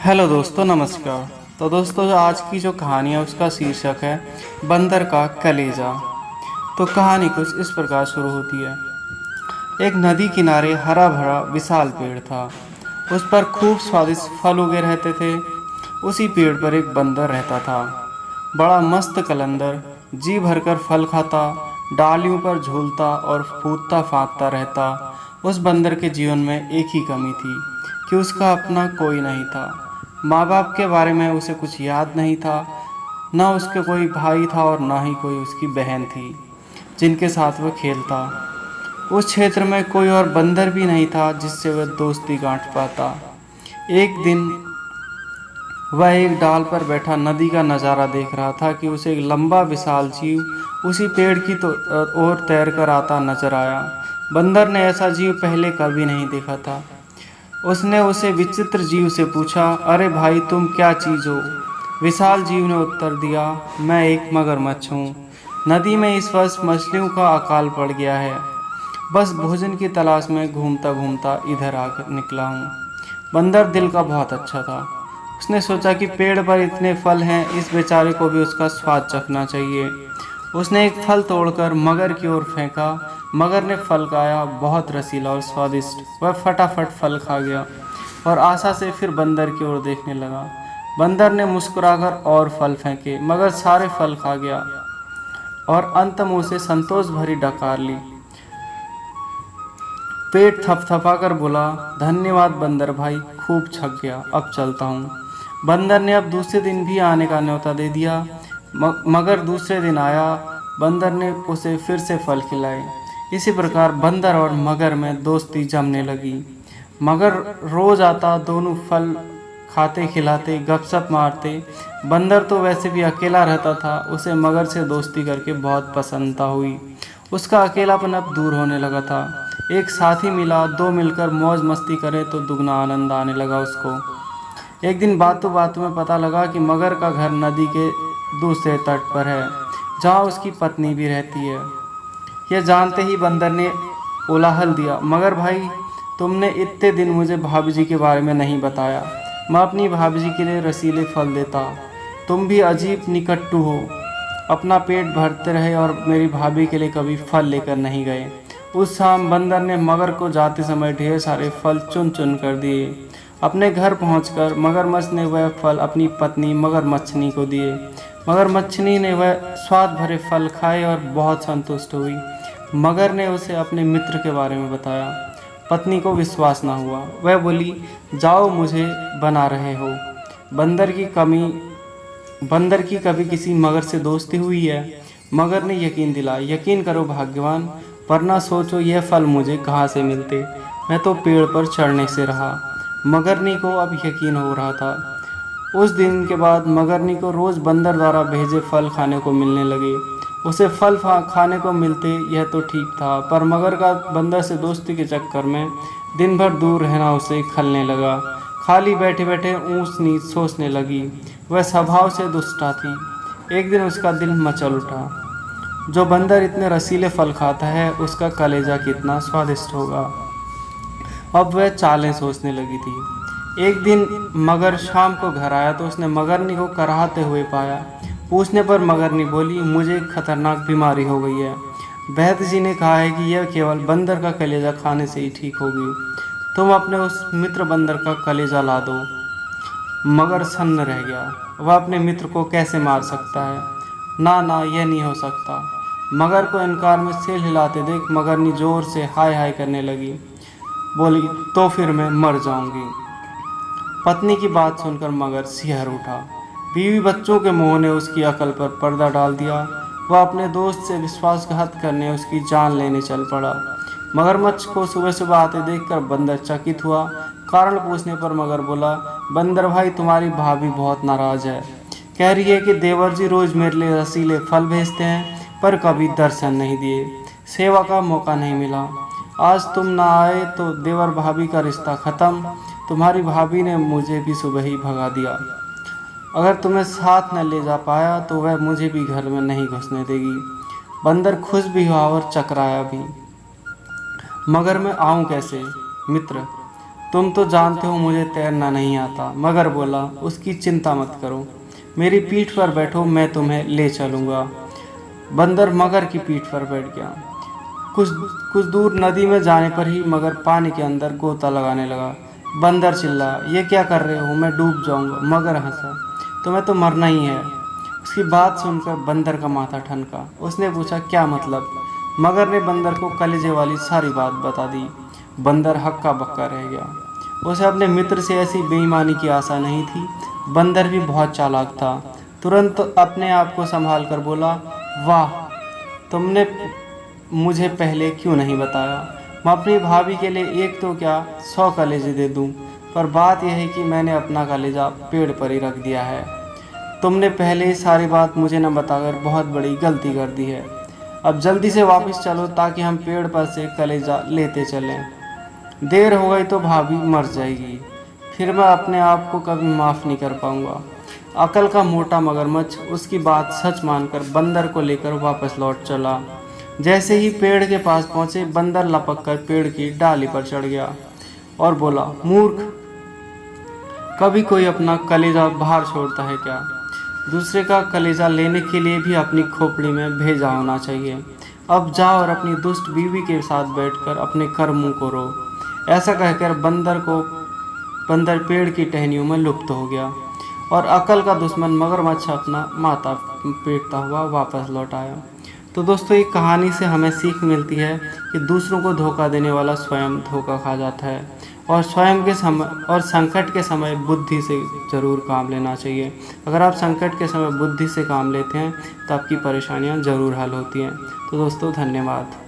Hello दोस्तों, नमस्कार। तो दोस्तों, आज की जो कहानी है उसका शीर्षक है बंदर का कलेजा। तो कहानी कुछ इस प्रकार शुरू होती है। एक नदी किनारे हरा भरा विशाल पेड़ था। उस पर खूब स्वादिष्ट फल उगे रहते थे। उसी पेड़ पर एक बंदर रहता था, बड़ा मस्त कलंदर। जी भरकर फल खाता, डालियों पर झूलता और फूटता फाँदता रहता। उस बंदर के जीवन में एक ही कमी थी कि उसका अपना कोई नहीं था। माँ बाप के बारे में उसे कुछ याद नहीं था। न उसके कोई भाई था और न ही कोई उसकी बहन थी जिनके साथ वह खेलता। उस क्षेत्र में कोई और बंदर भी नहीं था जिससे वह दोस्ती गांठ पाता। एक दिन वह एक डाल पर बैठा नदी का नज़ारा देख रहा था कि उसे एक लंबा विशाल जीव उसी पेड़ की ओर तैर कर आता नजर आया। बंदर ने ऐसा जीव पहले कभी नहीं देखा था। उसने उसे विचित्र जीव से पूछा, अरे भाई, तुम क्या चीज़ हो? विशाल जीव ने उत्तर दिया, मैं एक मगरमच्छ हूँ। नदी में इस वर्ष मछलियों का अकाल पड़ गया है। बस भोजन की तलाश में घूमता घूमता इधर आकर निकला हूँ। बंदर दिल का बहुत अच्छा था। उसने सोचा कि पेड़ पर इतने फल हैं, इस बेचारे को भी उसका स्वाद चखना चाहिए। उसने एक फल तोड़कर मगर की ओर फेंका। मगर ने फल खाया, बहुत रसीला और स्वादिष्ट। वह फटाफट फल खा गया और आशा से फिर बंदर की ओर देखने लगा। बंदर ने मुस्कुराकर और फल फेंके, मगर सारे फल खा गया और अंत में उसे संतोष भरी डकार ली। पेट थपथपाकर बोला, धन्यवाद बंदर भाई, खूब छक गया, अब चलता हूँ। बंदर ने अब दूसरे दिन भी आने का न्योता दे दिया। मगर दूसरे दिन आया। बंदर ने उसे फिर से फल खिलाए। इसी प्रकार बंदर और मगर में दोस्ती जमने लगी। मगर रोज आता, दोनों फल खाते खिलाते गपशप मारते। बंदर तो वैसे भी अकेला रहता था, उसे मगर से दोस्ती करके बहुत प्रसन्नता हुई। उसका अकेलापन अब दूर होने लगा था। एक साथी मिला, दो मिलकर मौज मस्ती करें तो दुगना आनंद आने लगा उसको। एक दिन बातों बातों में पता लगा कि मगर का घर नदी के दूसरे तट पर है, जहाँ उसकी पत्नी भी रहती है। यह जानते ही बंदर ने उलाहल दिया, मगर भाई, तुमने इतने दिन मुझे भाभी जी के बारे में नहीं बताया। मैं अपनी भाभी जी के लिए रसीले फल देता, तुम भी अजीब निकट्टू हो। अपना पेट भरते रहे और मेरी भाभी के लिए कभी फल लेकर नहीं गए। उस शाम बंदर ने मगर को जाते समय ढेर सारे फल चुन चुन कर दिए। अपने घर पहुंचकर मगरमच्छ ने वह फल अपनी पत्नी मगरमच्छनी को दिए। मगरमच्छनी ने वह स्वाद भरे फल खाए और बहुत संतुष्ट हुई। मगर ने उसे अपने मित्र के बारे में बताया। पत्नी को विश्वास न हुआ। वह बोली, जाओ, मुझे बना रहे हो। बंदर की कभी किसी मगर से दोस्ती हुई है? मगर ने यकीन दिलाया, यकीन करो भाग्यवान, वरना सोचो यह फल मुझे कहाँ से मिलते। मैं तो पेड़ पर चढ़ने से रहा। मगरनी को अब यकीन हो रहा था। उस दिन के बाद मगरनी को रोज बंदर द्वारा भेजे फल खाने को मिलने लगे। उसे फल खाने को मिलते, यह तो ठीक था, पर मगर का बंदर से दोस्ती के चक्कर में दिन भर दूर रहना उसे खलने लगा। खाली बैठे बैठे ऊंच नीच सोचने लगी। वह स्वभाव से दुष्टा थी। एक दिन उसका दिल मचल उठा, जो बंदर इतने रसीले फल खाता है, उसका कलेजा कितना स्वादिष्ट होगा। अब वह चालें सोचने लगी थी। एक दिन मगर शाम को घर आया तो उसने मगरनी को कराहते हुए पाया। पूछने पर मगरनी बोली, मुझे एक खतरनाक बीमारी हो गई है। वैद्य जी ने कहा है कि यह केवल बंदर का कलेजा खाने से ही ठीक होगी। तुम अपने उस मित्र बंदर का कलेजा ला दो। मगर सन्न रह गया। वह अपने मित्र को कैसे मार सकता है? ना ना, यह नहीं हो सकता। मगर को इनकार में सिर हिलाते देख मगरनी जोर से हाय हाय करने लगी। बोली, तो फिर मैं मर जाऊंगी। पत्नी की बात सुनकर मगर सिहर उठा। बीवी बच्चों के मोह ने उसकी अकल पर पर्दा डाल दिया। वह अपने दोस्त से विश्वासघात करने उसकी जान लेने चल पड़ा। मगरमच्छ को सुबह सुबह आते देखकर बंदर चकित हुआ। कारण पूछने पर मगर बोला, बंदर भाई, तुम्हारी भाभी बहुत नाराज है। कह रही है कि देवर जी रोज मेरे लिए रसीले फल भेजते हैं, पर कभी दर्शन नहीं दिए, सेवा का मौका नहीं मिला। आज तुम ना आए तो देवर भाभी का रिश्ता खत्म। तुम्हारी भाभी ने मुझे भी सुबह ही भगा दिया। अगर तुम्हें साथ न ले जा पाया तो वह मुझे भी घर में नहीं घुसने देगी। बंदर खुश भी हुआ और चकराया भी। मगर मैं आऊं कैसे? मित्र, तुम तो जानते हो मुझे तैरना नहीं आता। मगर बोला, उसकी चिंता मत करो, मेरी पीठ पर बैठो, मैं तुम्हें ले चलूँगा। बंदर मगर की पीठ पर बैठ गया। कुछ कुछ दूर नदी में जाने पर ही मगर पानी के अंदर गोता लगाने लगा। बंदर चिल्ला, ये क्या कर रहे हो, मैं डूब जाऊंगा। मगर हंसा, तुम्हें तो मरना ही है। उसकी बात सुनकर बंदर का माथा ठनका। उसने पूछा, क्या मतलब? मगर ने बंदर को कलेजे वाली सारी बात बता दी। बंदर हक्का बक्का रह गया। उसे अपने मित्र से ऐसी बेईमानी की आशा नहीं थी। बंदर भी बहुत चालाक था। तुरंत अपने आप को संभाल कर बोला, वाह, तुमने मुझे पहले क्यों नहीं बताया? मैं अपनी भाभी के लिए एक तो क्या 100 कलेजे दे दूं, पर बात यह है कि मैंने अपना कलेजा पेड़ पर ही रख दिया है। तुमने पहले ही सारी बात मुझे न बताकर बहुत बड़ी गलती कर दी है। अब जल्दी से वापस चलो ताकि हम पेड़ पर से कलेजा लेते चलें। देर हो गई तो भाभी मर जाएगी, फिर मैं अपने आप को कभी माफ़ नहीं कर पाऊंगा। अकल का मोटा मगरमच्छ उसकी बात सच मानकर बंदर को लेकर वापस लौट चला। जैसे ही पेड़ के पास पहुंचे, बंदर लपक कर पेड़ की डाली पर चढ़ गया और बोला, मूर्ख, कभी कोई अपना कलेजा बाहर छोड़ता है क्या? दूसरे का कलेजा लेने के लिए भी अपनी खोपड़ी में भेजा होना चाहिए। अब जाओ और अपनी दुष्ट बीवी के साथ बैठकर अपने कर्मों को रो। ऐसा कहकर बंदर पेड़ की टहनियों में लुप्त हो गया और अकल का दुश्मन मगरमच्छ अपना माथा पीटता हुआ वापस लौट आया। तो दोस्तों, एक कहानी से हमें सीख मिलती है कि दूसरों को धोखा देने वाला स्वयं धोखा खा जाता है और संकट के समय बुद्धि से ज़रूर काम लेना चाहिए। अगर आप संकट के समय बुद्धि से काम लेते हैं तो आपकी परेशानियां ज़रूर हल होती हैं। तो दोस्तों, धन्यवाद।